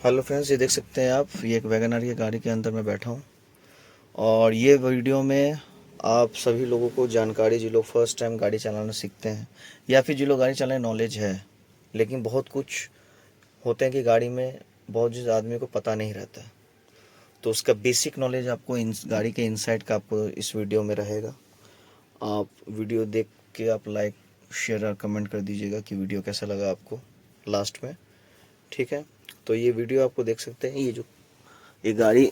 Hello friends, ये देख सकते हैं आप, ये एक वैगन आर की गाड़ी के अंदर मैं बैठा हूँ। और ये वीडियो में आप सभी लोगों को जानकारी, जो लोग फर्स्ट टाइम गाड़ी चलाना सीखते हैं या फिर जो लोग गाड़ी चलाने नॉलेज है, लेकिन बहुत कुछ होते हैं कि गाड़ी में बहुत चीज़ आदमी को पता नहीं रहता है, तो उसका बेसिक नॉलेज आपको इन गाड़ी के इनसाइड का आपको इस वीडियो में रहेगा। आप वीडियो देख के आप लाइक, शेयर और कमेंट कर दीजिएगा कि वीडियो कैसा लगा आपको लास्ट में। ठीक है, तो ये वीडियो आपको देख सकते हैं, ये गाड़ी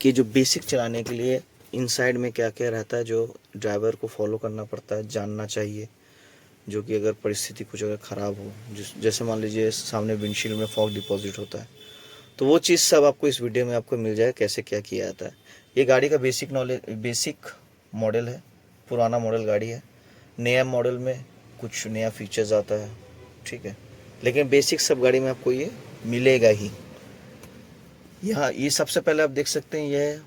के जो बेसिक चलाने के लिए इनसाइड में क्या क्या रहता है, जो ड्राइवर को फॉलो करना पड़ता है, जानना चाहिए। जो कि अगर परिस्थिति कुछ अगर ख़राब हो, जैसे मान लीजिए सामने विंडशील्ड में फॉग डिपॉजिट होता है, तो वो चीज़ सब आपको इस वीडियो में आपको मिल जाए, कैसे क्या किया जाता है। ये गाड़ी का बेसिक नॉलेज, बेसिक मॉडल है, पुराना मॉडल गाड़ी है। नया मॉडल में कुछ नया फीचर्स आता है, ठीक है, लेकिन बेसिक सब गाड़ी में आपको ये मिलेगा ही। यहाँ ये सबसे पहले आप देख सकते हैं, यह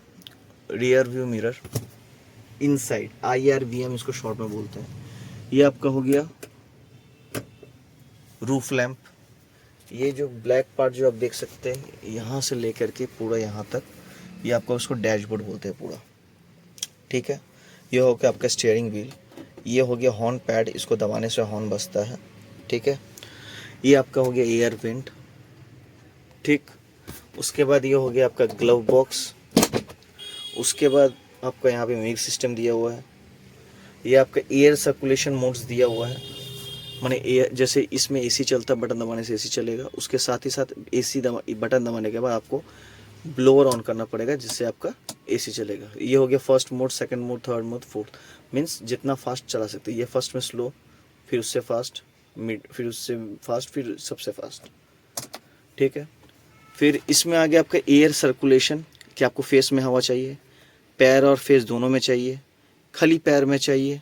rear view mirror inside, IRVM इसको शॉर्ट में बोलते हैं। ये आपका हो गया रूफ लैंप। ये जो ब्लैक पार्ट जो आप देख सकते हैं, यहाँ से लेकर के पूरा यहाँ तक, ये आपका उसको डैशबोर्ड बोलते हैं पूरा। ठीक है, ये हो गया आपका स्टीयरिंग व्हील। ये हो गया हॉर्न पैड, इसको दबाने से हॉर्न बजता है। ठीक है, ये आपका हो गया एयर वेंट। ठीक, उसके बाद ये हो गया आपका ग्लव बॉक्स। उसके बाद आपका यहाँ पे म्यूजिक सिस्टम दिया हुआ है। ये आपका एयर सर्कुलेशन मोड्स दिया हुआ है, माने एयर, जैसे इसमें एसी चलता है, बटन दबाने से एसी चलेगा। उसके साथ ही साथ एसी बटन दबाने के बाद आपको ब्लोअर ऑन करना पड़ेगा, जिससे आपका एसी चलेगा। ये हो गया first mode, second mode, third mode, fourth, means जितना फास्ट चला सकते हैं। ये फर्स्ट में स्लो, फिर उससे फास्ट, मिड, फिर उससे फास्ट, फिर सबसे फास्ट। ठीक है, फिर इसमें आ गया आपका एयर सर्कुलेशन, कि आपको फेस में हवा चाहिए, पैर और फेस दोनों में चाहिए, खाली पैर में चाहिए।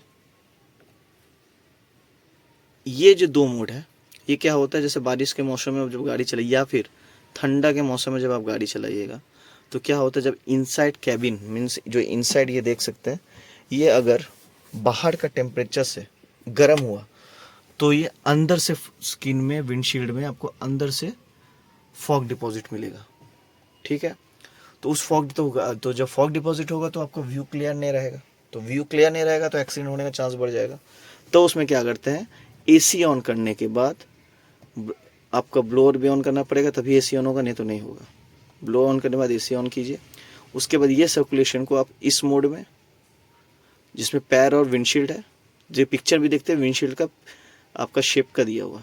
ये जो दो मोड है, ये क्या होता है, जैसे बारिश के मौसम में जब गाड़ी चलाई या फिर ठंडा के मौसम में जब आप गाड़ी चलाइएगा, तो क्या होता है, जब इनसाइड कैबिन मीन्स जो इनसाइड ये देख सकते हैं, ये अगर बाहर का टेम्परेचर से गर्म हुआ, तो ये अंदर से स्किन में, विंडशील्ड में आपको अंदर से फॉग डिपॉजिट मिलेगा। ठीक है, तो उस फॉग तो जब फॉग डिपॉजिट होगा तो आपको व्यू क्लियर नहीं रहेगा, तो व्यू क्लियर नहीं रहेगा तो एक्सीडेंट होने का चांस बढ़ जाएगा। तो उसमें क्या करते हैं, एसी ऑन करने के बाद आपका ब्लोअर भी ऑन करना पड़ेगा, तभी एसी ऑन होगा, नहीं तो नहीं होगा। ब्लोअर ऑन करने के बाद एसी ऑन कीजिए। उसके बाद ये सर्कुलेशन को आप इस मोड में, जिसमें पैर और विंडशील्ड है, जो पिक्चर भी देखते हैं विंडशील्ड का आपका शेप का दिया हुआ,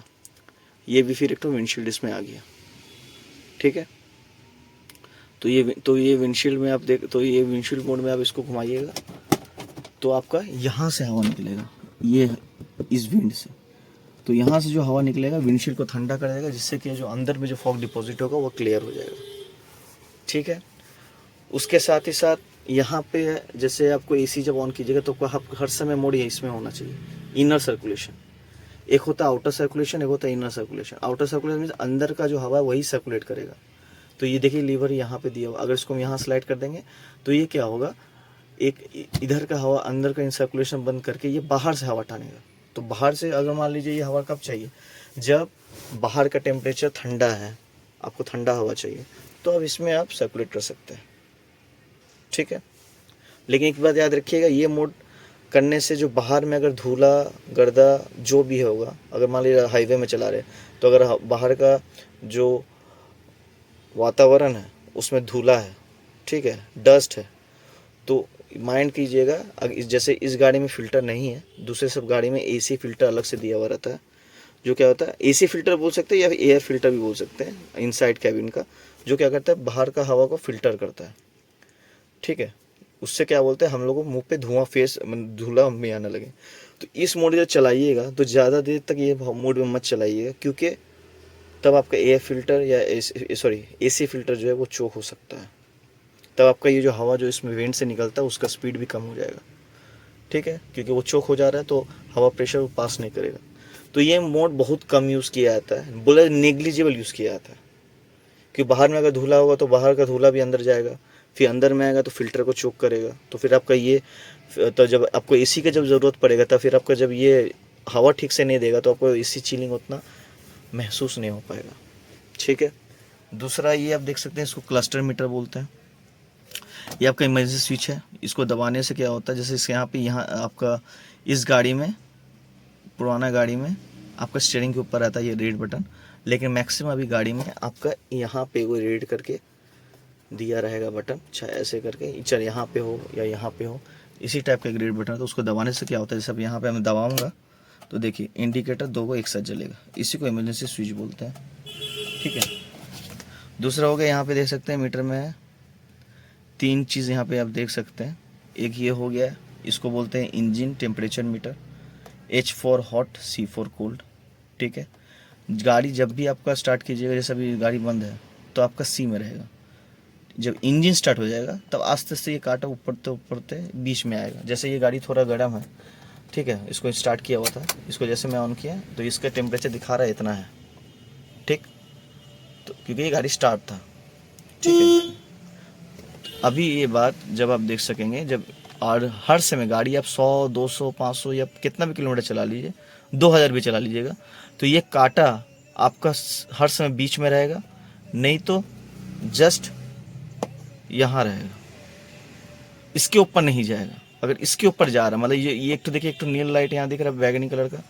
ये भी फिर एक तो विंडशील्ड इसमें आ गया। ठीक है, तो ये विंडशील्ड में आप देख, तो ये विंडशील्ड मोड में आप इसको घुमाइएगा, तो आपका यहाँ से हवा निकलेगा, ये इस विंड से, तो यहाँ से जो हवा निकलेगा विंडशील्ड को ठंडा कर देगा, जिससे कि जो अंदर में जो फॉग डिपॉजिट होगा वो क्लियर हो जाएगा। ठीक है, उसके साथ ही साथ यहाँ पे जैसे आपको एसी जब ऑन कीजिएगा, तो आपको हर समय मोड ये इसमें होना चाहिए, इनर सर्कुलेशन। एक होता है आउटर सर्कुलेशन, एक होता है inner circulation. Outer circulation means अंदर का जो हवा है वही सर्कुलेट करेगा। तो ये देखिए लीवर यहाँ पे दिया हुआ, अगर इसको हम यहाँ स्लाइड कर देंगे तो ये क्या होगा, एक इधर का हवा, अंदर का सर्कुलेशन बंद करके ये बाहर से हवा टानेगा। तो बाहर से अगर मान लीजिए ये हवा कब चाहिए, जब बाहर का टेम्परेचर ठंडा है, आपको ठंडा हवा चाहिए, तो अब इसमें आप सर्कुलेट कर सकते हैं। ठीक है, लेकिन एक बात याद रखिएगा, ये मोड करने से जो बाहर में अगर धूला गर्दा जो भी होगा, अगर मान लीजिए हाईवे में चला रहे, तो अगर बाहर का जो वातावरण है उसमें धूला है, ठीक है, डस्ट है, तो माइंड कीजिएगा, जैसे इस गाड़ी में फ़िल्टर नहीं है, दूसरे सब गाड़ी में एसी फ़िल्टर अलग से दिया हुआ रहता है। जो क्या होता है, एसी फ़िल्टर बोल सकते हैं या फिर एयर फ़िल्टर भी बोल सकते हैं, इनसाइड कैबिन का, जो क्या करता है, बाहर का हवा को फ़िल्टर करता है। ठीक है, उससे क्या बोलते हैं, हम लोग को मुंह पे धुआं, फेस धूला में आने लगे। तो इस मोड जब चलाइएगा तो ज़्यादा देर तक ये मोड में मत चलाइएगा, क्योंकि तब आपका एयर फ़िल्टर या एसी फ़िल्टर जो है वो चोक हो सकता है। तब आपका ये जो हवा जो इसमें वेंट से निकलता है उसका स्पीड भी कम हो जाएगा। ठीक है, क्योंकि वो चोक हो जा रहा है, तो हवा प्रेशर वो पास नहीं करेगा। तो ये मोड बहुत कम यूज़ किया जाता है, बोला नेग्लिजिबल यूज़ किया जाता है, कि बाहर में अगर धूला होगा तो बाहर का धूला भी अंदर जाएगा, फिर अंदर में आएगा तो फिल्टर को चोक करेगा, तो फिर आपका ये, तो जब आपको एसी का जब ज़रूरत पड़ेगा, तब फिर आपका जब ये हवा ठीक से नहीं देगा तो आपको एसी चिलिंग उतना महसूस नहीं हो पाएगा। ठीक है, दूसरा ये आप देख सकते हैं, इसको क्लस्टर मीटर बोलते हैं। ये आपका इमरजेंसी स्विच है, इसको दबाने से क्या होता है, जैसे इस यहाँ पे यहाँ आपका इस गाड़ी में, पुराना गाड़ी में आपका स्टीयरिंग के ऊपर रहता है ये रेड बटन, लेकिन मैक्सिमम अभी गाड़ी में आपका यहाँ पे वो रेड करके दिया रहेगा बटन, चाहे ऐसे करके, चाहे यहाँ पे हो या यहाँ पे हो, इसी टाइप का ग्रेड बटन है। तो उसको दबाने से क्या होता है, जैसे अब यहाँ पे मैं दबाऊंगा तो देखिए इंडिकेटर दो को एक साथ जलेगा, इसी को इमरजेंसी स्विच बोलते हैं। ठीक है, दूसरा हो गया, यहाँ पे देख सकते हैं मीटर में 3 चीज़ यहाँ पे आप देख सकते हैं। एक ये हो गया, इसको बोलते हैं engine temperature metre, H for hot, C for cold. ठीक है, गाड़ी जब भी आपका स्टार्ट कीजिएगा, जैसे अभी गाड़ी बंद है तो आपका C में रहेगा, जब इंजन स्टार्ट हो जाएगा तब आस्ते आस्ते ये कांटा ऊपरते बीच में आएगा। जैसे ये गाड़ी थोड़ा गर्म है, ठीक है, इसको स्टार्ट किया हुआ था, इसको जैसे मैं ऑन किया तो इसका टेम्परेचर दिखा रहा है इतना है, ठीक, तो क्योंकि ये गाड़ी स्टार्ट था। ठीक है, अभी ये बात जब आप देख सकेंगे, जब और हर समय गाड़ी आप 100, 200, 500 या कितना भी किलोमीटर चला लीजिए, 2000 भी चला लीजिएगा, तो ये कांटा आपका हर समय बीच में रहेगा, नहीं तो जस्ट यहाँ रहेगा, इसके ऊपर नहीं जाएगा। अगर इसके ऊपर जा रहा है, मतलब ये एक तो देखिए, एक तो नील लाइट यहाँ दिख रहा है बैगनी कलर का,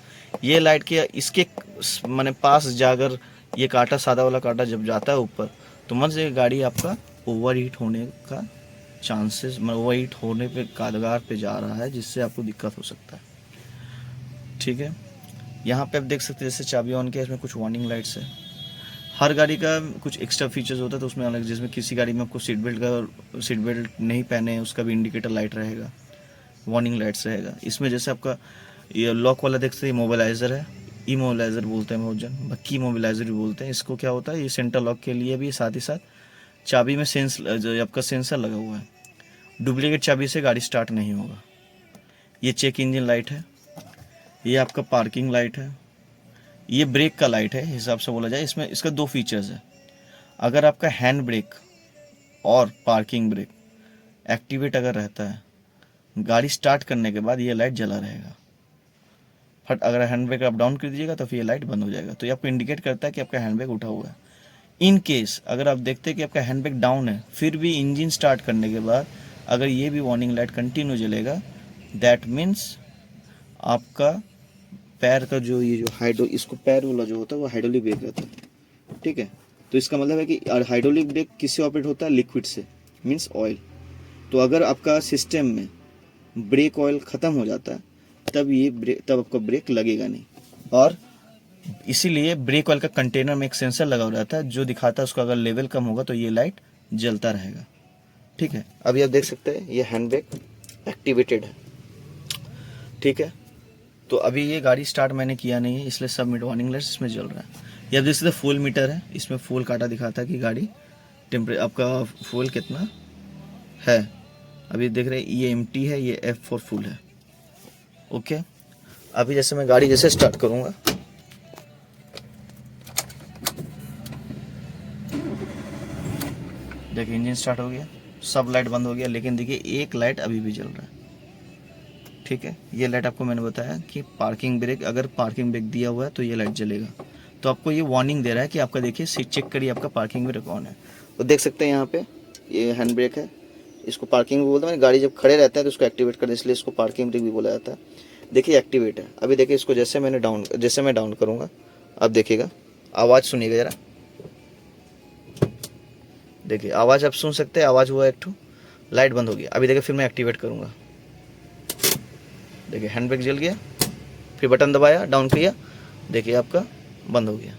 ये लाइट के इसके मैंने पास जाकर ये कांटा, सादा वाला कांटा जब जाता है ऊपर, तो मन से गाड़ी आपका ओवर हीट होने का चांसेस, मतलब ओवर हीट होने पे कागार पे जा रहा है, जिससे आपको दिक्कत हो सकता है। ठीक है, यहाँ पे आप देख सकते हैं, जैसे चाबी ऑन किया, इसमें कुछ वार्निंग लाइट्स है। हर गाड़ी का कुछ एक्स्ट्रा फीचर्स होता है, तो उसमें अलग, जिसमें किसी गाड़ी में आपको सीट बेल्ट नहीं पहने उसका भी इंडिकेटर लाइट रहेगा, वार्निंग लाइट्स रहेगा। इसमें जैसे आपका ये लॉक वाला देख सकते हैं, मोबिलाइज़र है, ई मोबिलाइज़र बोलते हैं बहुत जन, की मोबिलाइज़र भी बोलते हैं इसको। क्या होता है, ये सेंटर लॉक के लिए भी, साथ ही साथ चाबी में जो आपका सेंसर लगा हुआ है, डुप्लीकेट चाबी से गाड़ी स्टार्ट नहीं होगा। ये चेक इंजन लाइट है, ये आपका पार्किंग लाइट है, ये ब्रेक का लाइट है हिसाब से बोला जाए। इसमें इसका 2 फीचर्स है, अगर आपका हैंड ब्रेक और पार्किंग ब्रेक एक्टिवेट अगर रहता है, गाड़ी स्टार्ट करने के बाद ये लाइट जला रहेगा, बट अगर हैंड ब्रेक आप डाउन कर दीजिएगा तो फिर ये लाइट बंद हो जाएगा। तो ये आपको इंडिकेट करता है कि आपका हैंड ब्रेक उठा हुआ है। इन केस अगर आप देखते हैं कि आपका हैंड ब्रेक डाउन है, फिर भी इंजन स्टार्ट करने के बाद अगर ये भी वार्निंग लाइट कंटिन्यू जलेगा, दैट मीन्स आपका पैर का जो ये जो इसको पैर वाला जो होता है वो हाइड्रोलिक ब्रेक रहता है। ठीक है, तो इसका मतलब है कि हाइड्रोलिक ब्रेक किससे ऑपरेट होता है, लिक्विड से, मीन्स ऑयल। तो अगर आपका सिस्टम में ब्रेक ऑयल ख़त्म हो जाता है, तब आपका ब्रेक लगेगा नहीं। और इसीलिए ब्रेक ऑयल का कंटेनर में एक सेंसर लगा हुआ रहता है जो दिखाता है उसका अगर लेवल कम होगा तो ये लाइट जलता रहेगा। ठीक है, अभी आप देख सकते हैं ये हैंड ब्रेक एक्टिवेटेड है। ठीक है, तो अभी ये गाड़ी स्टार्ट मैंने किया नहीं है, इसलिए सब वार्निंग लाइट्स इसमें जल रहा है। ये आप देख सकते हैं फुल मीटर है, इसमें फुल काटा दिखाता है कि गाड़ी आपका फुल कितना है। अभी देख रहे हैं ये एम्प्टी है, ये F फॉर फुल है। ओके, अभी जैसे मैं गाड़ी जैसे स्टार्ट करूँगा, देखिए इंजन स्टार्ट हो गया, सब लाइट बंद हो गया, लेकिन देखिए एक लाइट अभी भी जल रहा है। ठीक है, ये लाइट आपको मैंने बताया कि पार्किंग ब्रेक, अगर पार्किंग ब्रेक दिया हुआ है तो ये लाइट जलेगा। तो आपको ये वार्निंग दे रहा है कि आपका देखिए सीट चेक करिए आपका पार्किंग ब्रेक ऑन है। तो देख सकते हैं यहाँ पे ये हैंड ब्रेक है, इसको पार्किंग भी बोलते हैं। गाड़ी जब खड़े रहता है तो उसको एक्टिवेट करते हैं, इसलिए इसको पार्किंग ब्रेक भी बोला जाता है। देखिए एक्टिवेट है। अभी देखिए इसको जैसे मैं डाउन करूँगा, अब देखिएगा, आवाज़ सुनिएगा ज़रा, देखिए आवाज़ आप सुन सकते हैं, आवाज़ हुआ एक ठो, लाइट बंद हो गया। अभी देखिए फिर मैं एक्टिवेट करूँगा, देखिए हैंड ब्रेक जल गया, फिर बटन दबाया, डाउन किया, देखिए आपका बंद हो गया।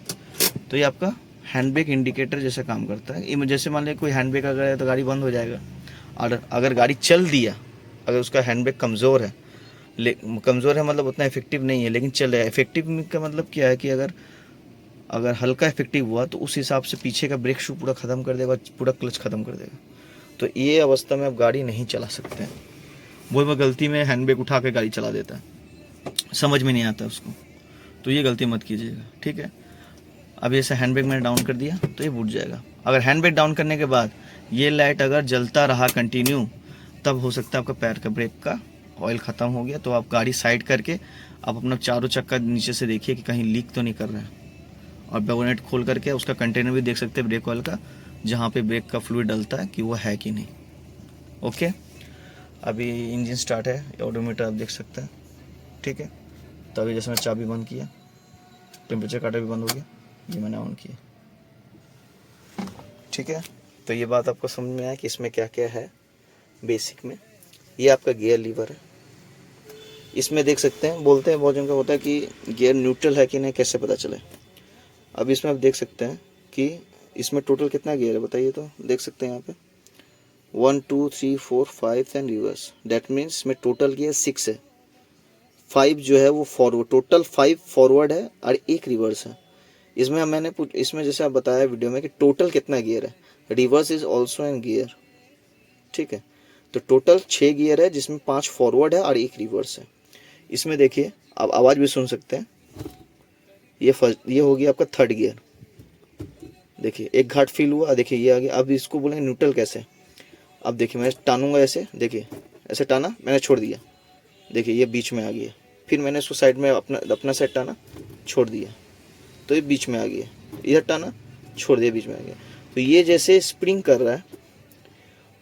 तो ये आपका हैंड ब्रेक इंडिकेटर जैसा काम करता है। जैसे मान लिया कोई हैंड ब्रेक अगर है तो गाड़ी बंद हो जाएगा, और अगर गाड़ी चल दिया, अगर उसका हैंड ब्रेक कमज़ोर है मतलब उतना इफेक्टिव नहीं है लेकिन चल रहा है। इफेक्टिव का मतलब क्या है कि अगर हल्का इफेक्टिव हुआ तो उस हिसाब से पीछे का ब्रेक शू पूरा ख़त्म कर देगा, पूरा क्लच ख़त्म कर देगा। तो ये अवस्था में आप गाड़ी नहीं चला सकते हैं। वो गलती में हैंड ब्रेक उठा के गाड़ी चला देता है, समझ में नहीं आता उसको, तो ये गलती मत कीजिएगा। ठीक है, अब ऐसे हैंड ब्रेक मैंने डाउन कर दिया तो ये बुझ जाएगा। अगर हैंड ब्रेक डाउन करने के बाद ये लाइट अगर जलता रहा कंटिन्यू, तब हो सकता है आपका पैर का ब्रेक का ऑयल ख़त्म हो गया। तो आप गाड़ी साइड करके आप अपना चारों चक्का नीचे से देखिए कि कहीं लीक तो नहीं कर रहा है, और बोनेट खोल करके उसका कंटेनर भी देख सकते हैं ब्रेक ऑयल का, जहाँ पे ब्रेक का फ्लूइड डलता है कि वो है कि नहीं। ओके, अभी इंजन स्टार्ट है, ओडोमीटर आप देख सकते हैं। ठीक है, तो अभी जैसे मैं चाबी बंद किया, टेम्परेचर काटा भी बंद हो गया, ये मैंने ऑन किया। ठीक है, तो ये बात आपको समझ में आया कि इसमें क्या क्या है बेसिक में। ये आपका गियर लीवर है, इसमें देख सकते हैं, बोलते हैं बहुत जन का होता है कि गियर न्यूट्रल है कि नहीं कैसे पता चले। अब इसमें आप देख सकते हैं कि इसमें टोटल कितना गियर है बताइए, तो देख सकते हैं यहाँ पे 1 2 3 4 5 एंड रिवर्स, डैट मीन्स इसमें टोटल गियर 6 है। 5 जो है वो फॉरवर्ड, टोटल 5 फॉरवर्ड है और 1 रिवर्स है। इसमें इसमें जैसे आप बताया वीडियो में कि टोटल कितना गियर है, reverse is also an gear. ठीक है, तो टोटल 6 गियर है जिसमें 5 फॉरवर्ड है और 1 रिवर्स है। इसमें देखिए आप आवाज़ भी सुन सकते हैं, ये हो गया आपका थर्ड गियर। देखिए एक घाट फील हुआ, देखिए ये आ गया। अब इसको बोलेंगे न्यूट्रल कैसे। अब देखिए मैं टानूंगा ऐसे, देखिए ऐसे टाना, मैंने छोड़ दिया, देखिए ये बीच में आ गया। फिर मैंने इसको साइड में अपना साइड टाना, छोड़ दिया, तो ये बीच में आ गया। इधर टाना, छोड़ दिया, बीच में आ गया। तो ये जैसे स्प्रिंग कर रहा है,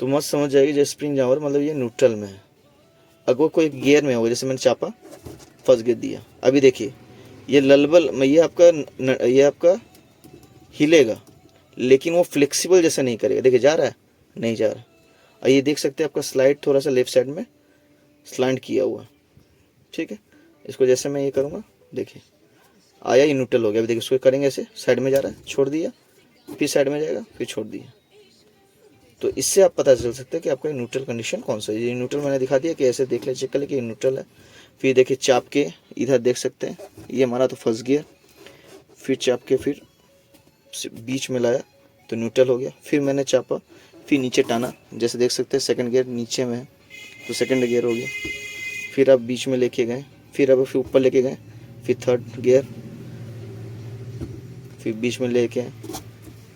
तो मत समझ जाएगी जैसे स्प्रिंग जहाँ मतलब ये न्यूट्रल में है। अगर कोई गियर में होगा, जैसे मैंने चापा, फर्स्ट गियर दिया, अभी देखिए ये ललबल में ये आपका हिलेगा, लेकिन वो फ्लेक्सिबल जैसा नहीं करेगा। देखिए जा रहा है, नहीं जा रहा। और ये देख सकते हैं आपका स्लाइड थोड़ा सा लेफ्ट साइड में स्लाइड किया हुआ। ठीक है, इसको जैसे मैं ये करूँगा, देखिए आया, ये न्यूट्रल हो गया। अभी देखिए इसको करेंगे ऐसे, साइड में जा रहा है, छोड़ दिया, फिर साइड में जाएगा, फिर छोड़ दिया। तो इससे आप पता चल सकता है कि आपका न्यूट्रल कंडीशन कौन सा है। ये न्यूट्रल मैंने दिखा दिया कि ऐसे देख ले, चेक कर ले कि ये न्यूट्रल है। फिर देखिए चाप के इधर देख सकते हैं, ये हमारा तो फर्स्ट गियर, फिर चाप के फिर बीच में लाया तो न्यूट्रल हो गया। फिर मैंने चापा, फिर नीचे टाना, जैसे देख सकते हैं सेकंड गियर नीचे में है तो सेकंड गियर हो गया। फिर आप बीच में लेके गए, फिर ऊपर लेके गए, फिर थर्ड गियर, फिर बीच में लेके आए,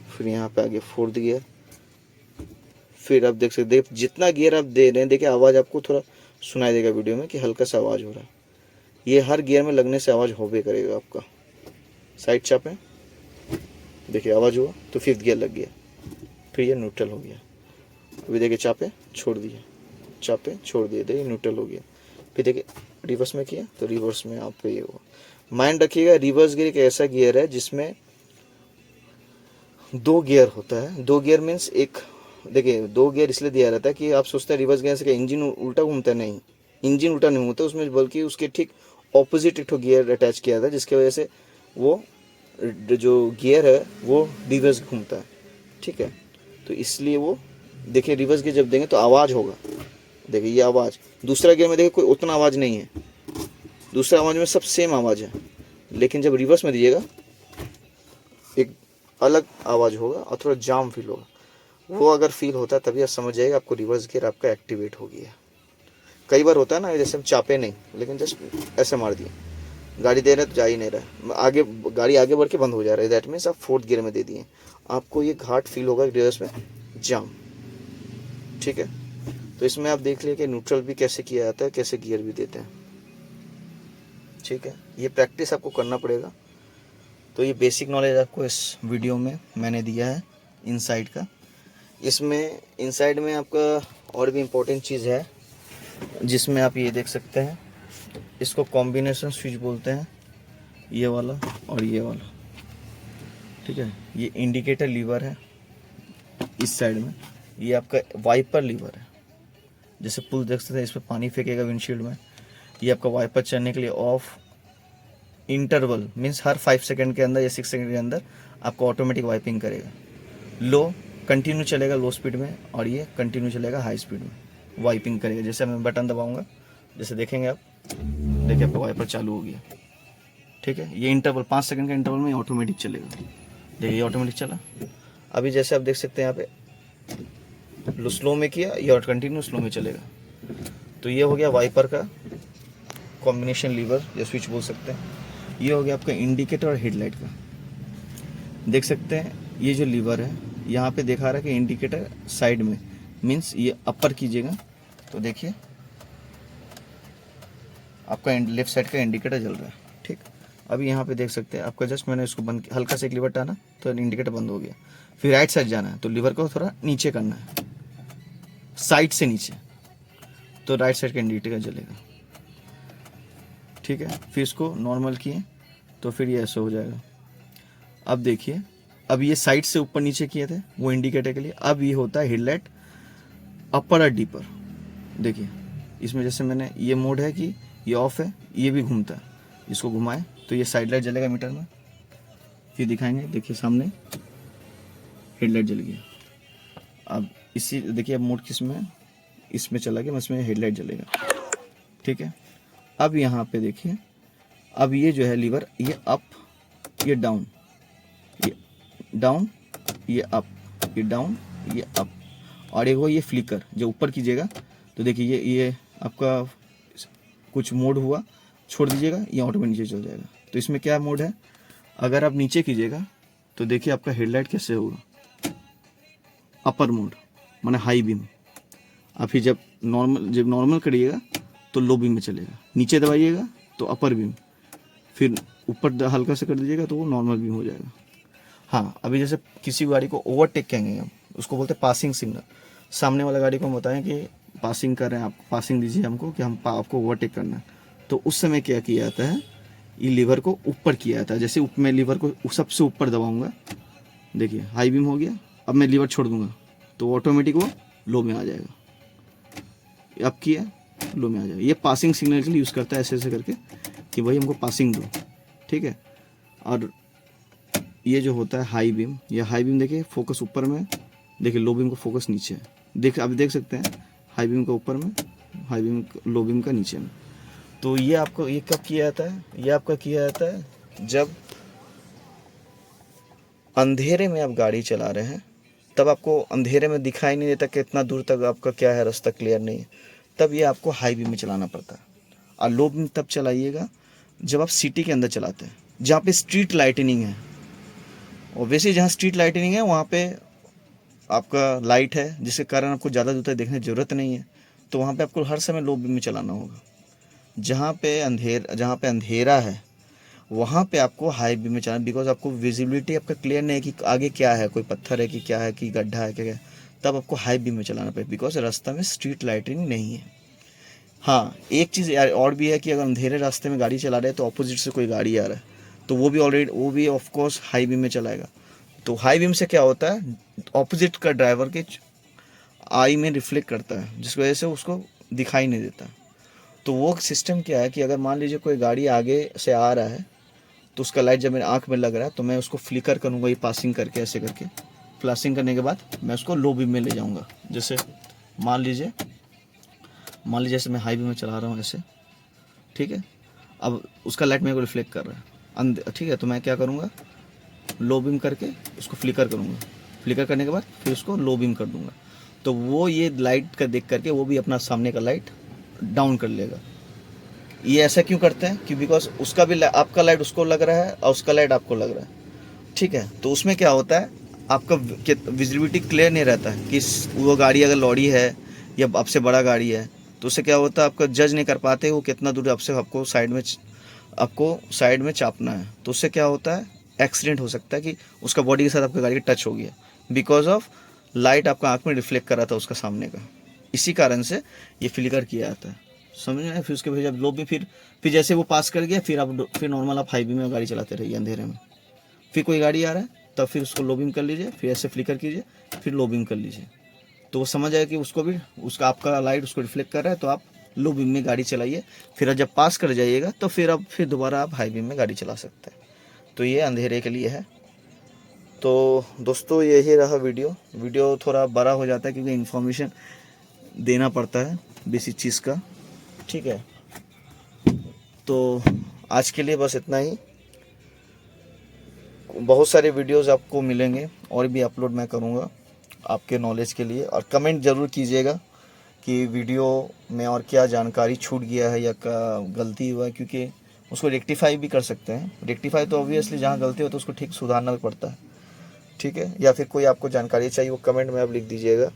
फिर यहाँ पे आगे फोर्थ गियर। फिर आप देख सकते हैं जितना गियर आप दे रहे हैं, देखिए आवाज़ आपको थोड़ा सुनाई देगा वीडियो में कि हल्का सा आवाज़ हो रहा है। ये हर गियर में लगने से आवाज़ होबे करेगा आपका। साइड चापें, देखिए आवाज़ हुआ, तो फिफ्थ गियर लग गया, फिर ये न्यूट्रल हो गया। अभी देखिए चापे छोड़ दिए, चापे छोड़ दिए, देखिए न्यूट्रल हो गया। फिर देखिए रिवर्स में किया तो रिवर्स में आपका ये हुआ। माइंड रखिएगा रिवर्स गियर एक ऐसा गियर है जिसमें 2 गियर होता है। 2 गियर मीन्स एक, देखिए 2 गियर इसलिए दिया रहता है कि आप सोचते हैं रिवर्स गियर से इंजन उल्टा घूमता है, नहीं, इंजन उल्टा नहीं घूमता उसमें, बल्कि उसके ठीक ऑपोजिट एक गियर अटैच किया था, जिसकी वजह से वो जो गियर है वो रिवर्स घूमता है। ठीक है, तो इसलिए वो देखिए रिवर्स गियर जब देंगे तो आवाज़ होगा। देखिए ये आवाज़, दूसरा गियर में देखिए कोई उतना आवाज़ नहीं है, दूसरा आवाज़ में सब सेम आवाज़ है, लेकिन जब रिवर्स में दीजिएगा एक अलग आवाज़ होगा और थोड़ा जाम फील होगा। वो अगर फील होता है तभी आप समझ जाइएगा आपको रिवर्स गियर आपका एक्टिवेट हो गया। कई बार होता है ना, जैसे हम चापे नहीं, लेकिन जस्ट ऐसे मार दिए, गाड़ी दे रहे हैं तो जा ही नहीं रहा है, आगे गाड़ी आगे बढ़ के बंद हो जा रहा है, दैट मीन्स आप फोर्थ गियर में दे दिए, आपको ये घाट फील होगा रिवर्स में, जाम। ठीक है, तो इसमें आप देख लिए कि न्यूट्रल भी कैसे किया जाता है, कैसे गियर भी देते हैं। ठीक है, ये प्रैक्टिस आपको करना पड़ेगा। तो ये बेसिक नॉलेज आपको इस वीडियो में मैंने दिया है इनसाइड का। इसमें इनसाइड में आपका और भी इम्पोर्टेंट चीज़ है, जिसमें आप ये देख सकते हैं, इसको कॉम्बिनेशन स्विच बोलते हैं, ये वाला और ये वाला। ठीक है, ये इंडिकेटर लीवर है इस साइड में, ये आपका वाइपर लीवर है। जैसे पुल देख सकते हैं, इस पर पानी फेंकेगा विंडशील्ड में, ये आपका वाइपर चलने के लिए of, interval means her 5 second के अंदर या 6 सेकंड के अंदर आपको ऑटोमेटिक वाइपिंग करेगा। लो कंटिन्यू चलेगा लो स्पीड में, और ये कंटिन्यू चलेगा हाई स्पीड में, वाइपिंग करेगा। जैसे मैं बटन दबाऊंगा, जैसे देखेंगे आप, देखिए आपका वाइपर चालू हो गया। ठीक है, ये इंटरवल 5 सेकंड का इंटरवल में ऑटोमेटिक चलेगा। देखिए ये ऑटोमेटिक चला। अभी जैसे आप देख सकते हैं यहाँ पे स्लो में किया, ये कंटिन्यू स्लो में चलेगा। तो ये हो गया वाइपर का कॉम्बिनेशन लीवर या स्विच बोल सकते हैं। ये हो गया आपका इंडिकेटर और हेडलाइट का। देख सकते हैं ये जो लीवर है यहाँ पे दिखा रहा है कि इंडिकेटर साइड में, मीन्स ये अपर कीजिएगा तो देखिए आपका लेफ्ट साइड का इंडिकेटर जल रहा है। ठीक, अभी यहाँ पे देख सकते हैं आपका, जस्ट मैंने इसको बंद, हल्का से एक लीवर टाना तो इंडिकेटर बंद हो गया। फिर राइट साइड जाना है तो लीवर को थोड़ा नीचे करना है, साइड से नीचे, तो राइट साइड का इंडिकेटर जलेगा। ठीक है, फिर इसको नॉर्मल किए तो फिर ये ऐसे हो जाएगा। अब देखिए, अब ये साइड से ऊपर नीचे किए थे वो इंडिकेटर के लिए, अब ये होता है हेडलाइट अपर और डीपर। देखिए इसमें जैसे मैंने ये मोड है कि ये ऑफ है, ये भी घूमता है, इसको घुमाए तो ये साइड लाइट जलेगा मीटर में। फिर दिखाएंगे, देखिए सामने हेडलाइट जल गया। अब इसी देखिए अब मोड किस में, इसमें चला गया, इसमें हेडलाइट जलेगा। ठीक है, अब यहाँ पे देखिए, अब ये जो है लीवर, ये अप, ये डाउन, ये डाउन, ये अप, ये डाउन, ये अप, और एक वो ये फ्लिकर जो ऊपर कीजिएगा तो देखिए ये आपका कुछ मोड हुआ, छोड़ दीजिएगा ये ऑटोमेटिक नीचे चल जाएगा। तो इसमें क्या मोड है, अगर आप नीचे कीजिएगा तो देखिए आपका हेडलाइट कैसे होगा, अपर मोड माने हाई बीम। आप ही जब नॉर्मल करिएगा तो लो बीम में चलेगा, नीचे दबाइएगा तो अपर बीम, फिर ऊपर हल्का से कर दीजिएगा तो वो नॉर्मल बीम हो जाएगा। हाँ, अभी जैसे किसी गाड़ी को ओवरटेक कहेंगे हम, उसको बोलते हैं पासिंग सिग्नल। सामने वाला गाड़ी को हम बताएं कि पासिंग कर रहे हैं, आप पासिंग दीजिए हमको कि हम आपको ओवरटेक करना है, तो उस समय क्या किया जाता है, ये लीवर को ऊपर किया जाता है। जैसे मैं लीवर को सबसे ऊपर दबाऊंगा, देखिए हाई बीम हो गया, अब मैं लीवर छोड़ दूंगा तो ऑटोमेटिक वो लो में आ जाएगा। अब किया लो में आ जाएगा। ये पासिंग सिग्नल के लिए यूज़ करता है, ऐसे ऐसे करके कि भाई हमको पासिंग दो। ठीक है, और ये जो होता है हाई बीम, ये हाई बीम देखिए फोकस ऊपर में, देखिए लो बीम का फोकस नीचे है। अभी देख सकते हैं हाई बीम का ऊपर में, हाई बीम लो बीम का नीचे में। तो ये आपको, ये कब किया जाता है, ये आपका किया जाता है जब अंधेरे में आप गाड़ी चला रहे हैं, तब आपको अंधेरे में दिखाई नहीं देता कि इतना दूर तक आपका क्या है, रास्ता क्लियर नहीं है, तब ये आपको हाई बीम में चलाना पड़ता है। और लो बीम तब चलाइएगा जब आप सिटी के अंदर चलाते हैं, जहाँ पे स्ट्रीट लाइटनिंग है। ऑब्वियसली जहाँ स्ट्रीट लाइटनिंग है वहाँ पे आपका लाइट है, जिसके कारण आपको ज़्यादा दूर तक देखने की ज़रूरत नहीं है, तो वहाँ पे आपको हर समय लो बीम में चलाना होगा। जहाँ पे अंधेरा है वहाँ पे आपको हाई बीम में चलाना, बिकॉज आपको विजिबिलिटी आपका क्लियर नहीं है कि आगे क्या है, कोई पत्थर है कि क्या है, कि गड्ढा है क्या, तब आपको हाई बीम में चलाना पड़ेगा, बिकॉज रास्ता में स्ट्रीट लाइटिंग नहीं है। हाँ, एक चीज़ और भी है कि अगर अंधेरे रास्ते में गाड़ी चला रहे हैं तो अपोजिट से कोई गाड़ी आ रहा है तो वो भी ऑफकोर्स हाई बीम में चलाएगा। तो हाई बीम से क्या होता है, ऑपोजिट का ड्राइवर के आई में रिफ्लेक्ट करता है, जिसकी वजह से उसको दिखाई नहीं देता। तो वो सिस्टम क्या है कि अगर मान लीजिए कोई गाड़ी आगे से आ रहा है तो उसका लाइट जब मेरे आँख में लग रहा है तो मैं उसको फ्लिकर करूँगा, ये पासिंग करके, ऐसे करके फ्लैशिंग करने के बाद मैं उसको लो बीम में ले जाऊँगा। जैसे मान लीजिए जैसे मैं हाई बीम में चला रहा हूँ ऐसे, ठीक है, अब उसका लाइट मेरे को रिफ्लेक्ट कर रहा है, ठीक है, तो मैं क्या करूँगा, लो बीम करके उसको फ्लिकर करूँगा, फ्लिकर करने के बाद फिर उसको लो बीम कर दूँगा, तो वो ये लाइट का देख करके वो भी अपना सामने का लाइट डाउन कर लेगा। ये ऐसा क्यों करते हैं कि बिकॉज उसका भी आपका लाइट उसको लग रहा है और उसका लाइट आपको लग रहा है। ठीक है, तो उसमें क्या होता है, आपका विजिबिलिटी क्लियर नहीं रहता है कि वो गाड़ी अगर लॉरी है या आपसे बड़ा गाड़ी है, तो उससे क्या होता है, आपका जज नहीं कर पाते वो कितना दूर आपसे, आपको साइड में चापना है, तो उससे क्या होता है, एक्सीडेंट हो सकता है कि उसका बॉडी के साथ आपका गाड़ी का टच हो गया, बिकॉज ऑफ लाइट आपका आँख में रिफ्लेक्ट कर रहा था उसका सामने का। इसी कारण से ये फ्लिकर किया जाता है, समझ में आया। फिर उसके बाद जब लो भी फिर जैसे वो पास कर गया, फिर नॉर्मल आप हाई बीम में गाड़ी चलाते रहिए अंधेरे में। फिर कोई गाड़ी आ रहा है तब फिर उसको लो बीम कर लीजिए, फिर ऐसे फ्लिकर कीजिए, फिर लो बीम कर लीजिए, तो वो समझ आए कि उसको भी उसका आपका लाइट उसको रिफ्लेक्ट कर रहा है, तो आप लो बीम में गाड़ी चलाइए। फिर जब पास कर जाइएगा तो फिर दोबारा आप हाई बीम में गाड़ी चला सकते हैं। तो ये अंधेरे के लिए है। तो दोस्तों यही रहा वीडियो थोड़ा बड़ा हो जाता है क्योंकि इन्फॉर्मेशन देना पड़ता है बेसिक चीज़ का। ठीक है, तो आज के लिए बस इतना ही। बहुत सारे वीडियोस आपको मिलेंगे और भी अपलोड मैं करूँगा आपके नॉलेज के लिए, और कमेंट ज़रूर कीजिएगा कि वीडियो में और क्या जानकारी छूट गया है या गलती हुआ है, क्योंकि उसको रेक्टिफाई भी कर सकते हैं। रेक्टिफाई तो ऑब्वियसली जहाँ गलती हो तो उसको ठीक सुधारना भी पड़ता है। ठीक है, या फिर कोई आपको जानकारी चाहिए वो कमेंट में आप लिख दीजिएगा,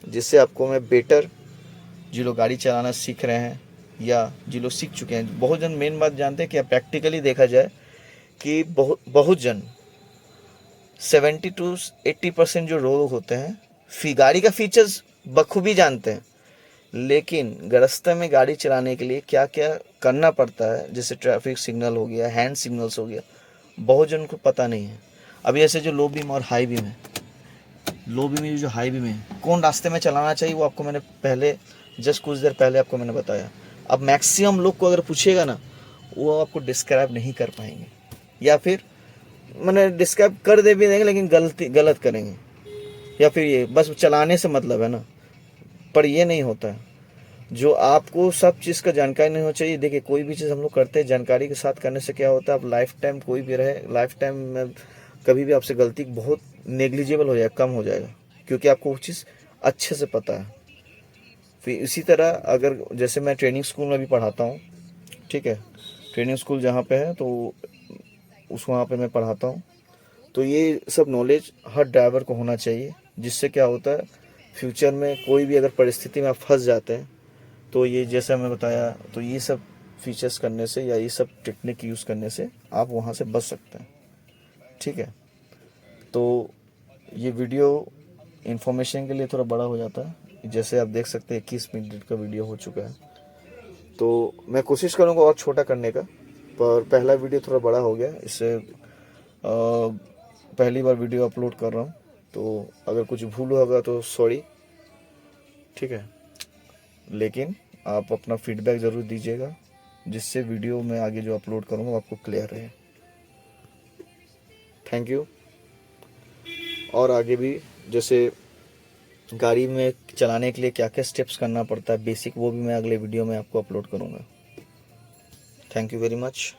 जिससे आपको मैं बेटर, जो लोग गाड़ी चलाना सीख रहे हैं या जो लोग सीख चुके हैं, बहुत जन मेन बात जानते हैं कि प्रैक्टिकली देखा जाए कि बहुत जन 70 to 80% जो लोग होते हैं गाड़ी का फीचर्स बखूबी जानते हैं, लेकिन रास्ते में गाड़ी चलाने के लिए क्या क्या करना पड़ता है, जैसे ट्रैफिक सिग्नल हो गया, हैंड सिग्नल्स हो गया, बहुत जन को पता नहीं है। अभी ऐसे जो लो बीम और हाई बीम है, लो बीम में जो हाई बीम है, कौन रास्ते में चलाना चाहिए वो आपको मैंने पहले जस्ट कुछ देर पहले आपको मैंने बताया। अब मैक्सिमम लोग को अगर पूछिएगा ना, वो आपको डिस्क्राइब नहीं कर पाएंगे, या फिर मैंने डिस्क्राइब कर दे भी देंगे लेकिन गलत करेंगे, या फिर ये बस चलाने से मतलब है ना, पर ये नहीं होता है। जो आपको सब चीज़ का जानकारी नहीं होना चाहिए। देखिए कोई भी चीज़ हम लोग करते हैं जानकारी के साथ करने से क्या होता है, आप लाइफ टाइम कोई भी रहे, लाइफ टाइम में कभी भी आपसे गलती बहुत नेग्लिजिबल हो जाएगा, कम हो जाएगा, क्योंकि आपको वो चीज़ अच्छे से पता है। फिर इसी तरह अगर जैसे मैं ट्रेनिंग स्कूल में भी पढ़ाता हूँ, ठीक है, ट्रेनिंग स्कूल जहाँ पे है तो वहाँ पे मैं पढ़ाता हूँ, तो ये सब नॉलेज हर ड्राइवर को होना चाहिए, जिससे क्या होता है फ्यूचर में कोई भी अगर परिस्थिति में आप फंस जाते हैं तो ये जैसा मैं बताया, तो ये सब फीचर्स करने से या ये सब टेक्निक यूज़ करने से आप वहाँ से बच सकते हैं। ठीक है, तो ये वीडियो इन्फॉर्मेशन के लिए थोड़ा बड़ा हो जाता है, जैसे आप देख सकते हैं 21 मिनट का वीडियो हो चुका है, तो मैं कोशिश करूँगा और छोटा करने का, पर पहला वीडियो थोड़ा बड़ा हो गया, इससे पहली बार वीडियो अपलोड कर रहा हूँ, तो अगर कुछ भूल होगा तो सॉरी, ठीक है, लेकिन आप अपना फीडबैक ज़रूर दीजिएगा, जिससे वीडियो में आगे जो अपलोड करूँगा आपको क्लियर रहे। Thank you. और आगे भी जैसे गाड़ी में चलाने के लिए क्या क्या स्टेप्स करना पड़ता है बेसिक, वो भी मैं अगले वीडियो में आपको अपलोड करूँगा। Thank you very much.